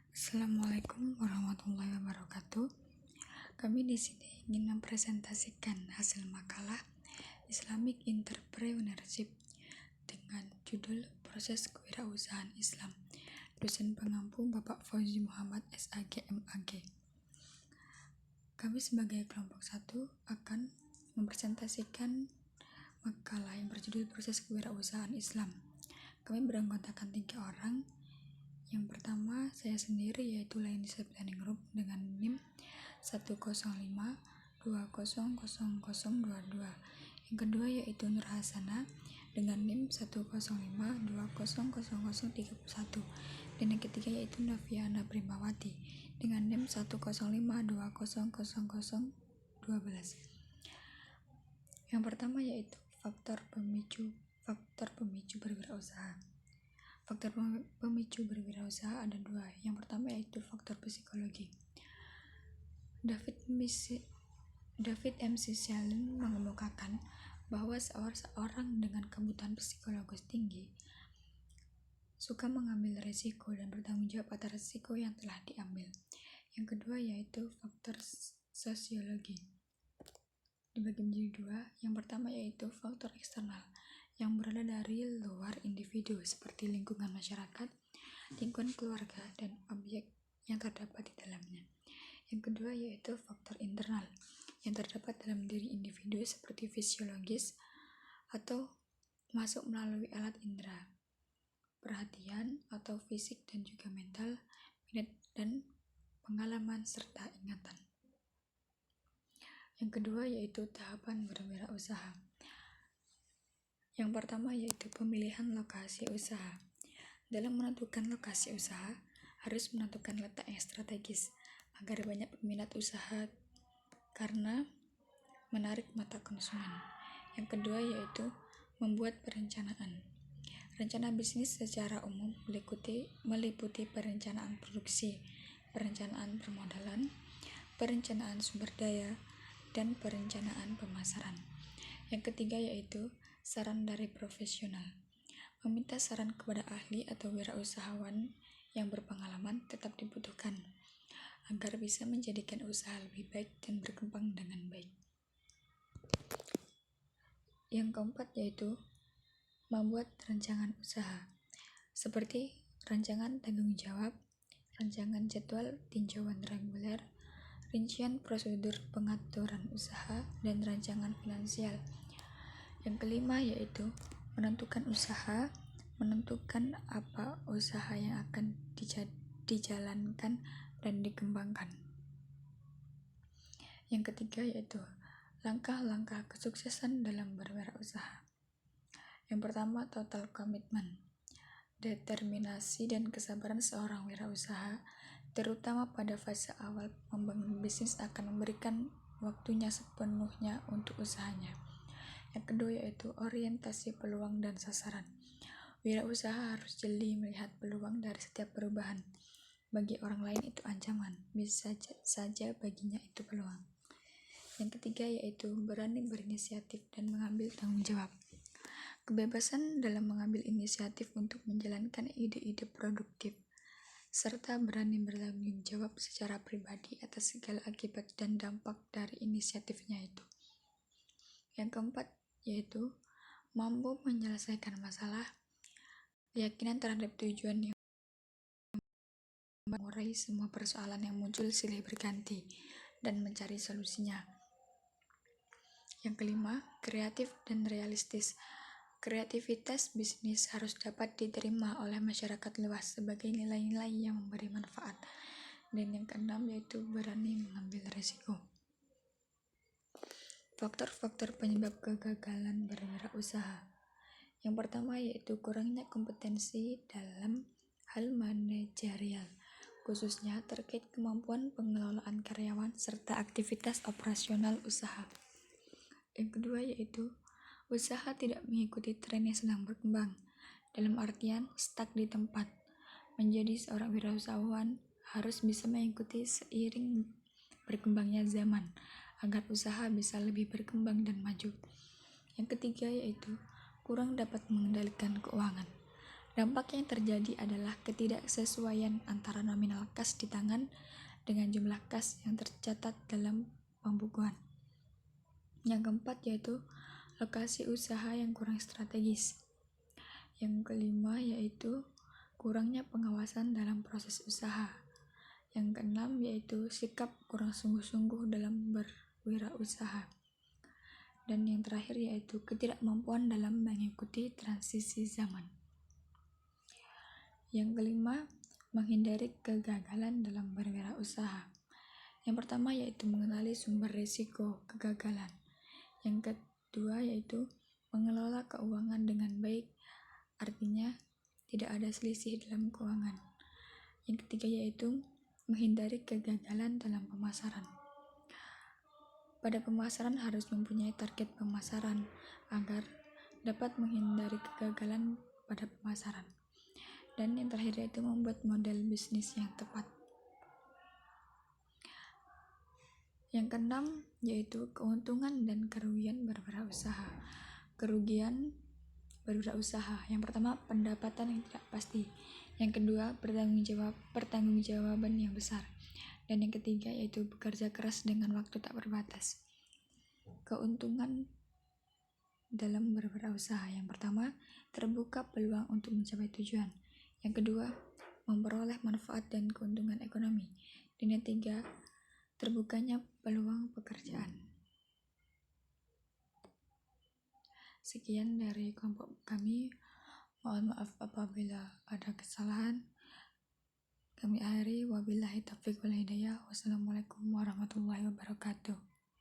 Assalamualaikum warahmatullahi wabarakatuh. Kami di sini ingin mempresentasikan hasil makalah Islamic Entrepreneurship dengan judul Proses Kewirausahaan Islam. Dosen pengampu Bapak Fauzi Muhammad SAG MAG. Kami sebagai kelompok 1 akan mempresentasikan makalah yang berjudul Proses Kewirausahaan Islam. Kami beranggotakan 3 orang. Yang pertama, saya sendiri, yaitu Laini Septaningrup dengan NIM 105200022. Yang kedua yaitu Nur Hasana dengan NIM 105200031. Dan yang ketiga yaitu Nafiana Primawati dengan NIM 105200012. Yang pertama yaitu faktor pemicu berwirausaha. Faktor pemicu berwirausaha ada 2. Yang pertama yaitu faktor psikologi. David McClelland mengemukakan bahwa seorang dengan kebutuhan psikologis tinggi suka mengambil risiko dan bertanggung jawab atas risiko yang telah diambil. Yang kedua yaitu faktor sosiologi. Dibagi menjadi 2. Yang pertama yaitu faktor eksternal yang berada dari luar individu seperti lingkungan masyarakat, lingkungan keluarga, dan objek yang terdapat di dalamnya. Yang kedua yaitu faktor internal yang terdapat dalam diri individu seperti fisiologis atau masuk melalui alat indera, perhatian atau fisik dan juga mental, minat dan pengalaman serta ingatan. Yang kedua yaitu tahapan berwirausaha. Yang pertama yaitu pemilihan lokasi usaha. Dalam menentukan lokasi usaha, harus menentukan letak yang strategis agar banyak peminat usaha karena menarik mata konsumen. Yang kedua yaitu membuat perencanaan. Rencana bisnis secara umum meliputi perencanaan produksi, perencanaan permodalan, perencanaan sumber daya, dan perencanaan pemasaran. Yang ketiga yaitu saran dari profesional. Meminta saran kepada ahli atau wirausahawan yang berpengalaman tetap dibutuhkan agar bisa menjadikan usaha lebih baik dan berkembang dengan baik. Yang keempat yaitu membuat rancangan usaha seperti rancangan tanggung jawab, rancangan jadwal tinjauan reguler, rincian prosedur pengaturan usaha, dan rancangan finansial. Yang kelima yaitu menentukan usaha, menentukan apa usaha yang akan dijalankan dan dikembangkan. Yang ketiga yaitu langkah-langkah kesuksesan dalam berwirausaha. Yang pertama, total komitmen. Determinasi dan kesabaran seorang wirausaha, terutama pada fase awal membangun bisnis, akan memberikan waktunya sepenuhnya untuk usahanya. Yang kedua yaitu orientasi peluang dan sasaran. Wirausaha harus jeli melihat peluang dari setiap perubahan. Bagi orang lain itu ancaman, bisa saja baginya itu peluang. Yang ketiga yaitu berani berinisiatif dan mengambil tanggung jawab. Kebebasan dalam mengambil inisiatif untuk menjalankan ide-ide produktif, serta berani bertanggung jawab secara pribadi atas segala akibat dan dampak dari inisiatifnya itu. Yang keempat yaitu mampu menyelesaikan masalah, keyakinan terhadap tujuan yang mengurai semua persoalan yang muncul silih berganti dan mencari solusinya. Yang kelima, kreatif dan realistis. Kreativitas bisnis harus dapat diterima oleh masyarakat luas sebagai nilai-nilai yang memberi manfaat. Dan yang keenam yaitu berani mengambil risiko. Faktor-faktor penyebab kegagalan berwirausaha. Yang pertama yaitu kurangnya kompetensi dalam hal manajerial, khususnya terkait kemampuan pengelolaan karyawan serta aktivitas operasional usaha. Yang kedua yaitu usaha tidak mengikuti tren yang sedang berkembang, dalam artian stuck di tempat. Menjadi seorang wirausahawan harus bisa mengikuti seiring berkembangnya zaman agar usaha bisa lebih berkembang dan maju. Yang ketiga yaitu kurang dapat mengendalikan keuangan. Dampak yang terjadi adalah ketidaksesuaian antara nominal kas di tangan dengan jumlah kas yang tercatat dalam pembukuan. Yang keempat yaitu lokasi usaha yang kurang strategis. Yang kelima yaitu kurangnya pengawasan dalam proses usaha. Yang keenam yaitu sikap kurang sungguh-sungguh dalam berwirausaha. Dan yang terakhir yaitu ketidakmampuan dalam mengikuti transisi zaman. Yang kelima, menghindari kegagalan dalam berwirausaha. Yang pertama yaitu mengenali sumber risiko kegagalan. Yang kedua yaitu mengelola keuangan dengan baik, artinya tidak ada selisih dalam keuangan. Yang ketiga yaitu menghindari kegagalan dalam pemasaran. Pada pemasaran harus mempunyai target pemasaran agar dapat menghindari kegagalan pada pemasaran. Dan yang terakhir yaitu membuat model bisnis yang tepat. Yang keenam yaitu keuntungan dan kerugian berwirausaha. Kerugian berwirausaha. Yang pertama, pendapatan yang tidak pasti. Yang kedua, pertanggungjawaban yang besar. Dan yang ketiga yaitu bekerja keras dengan waktu tak berbatas. Keuntungan dalam berwirausaha. Yang pertama, terbuka peluang untuk mencapai tujuan. Yang kedua, memperoleh manfaat dan keuntungan ekonomi. Dan yang ketiga, terbukanya peluang pekerjaan. Sekian dari kelompok kami. Mohon maaf apabila ada kesalahan. Kami akhiri, wabillahi taufiq wal hidayah. Wassalamualaikum warahmatullahi wabarakatuh.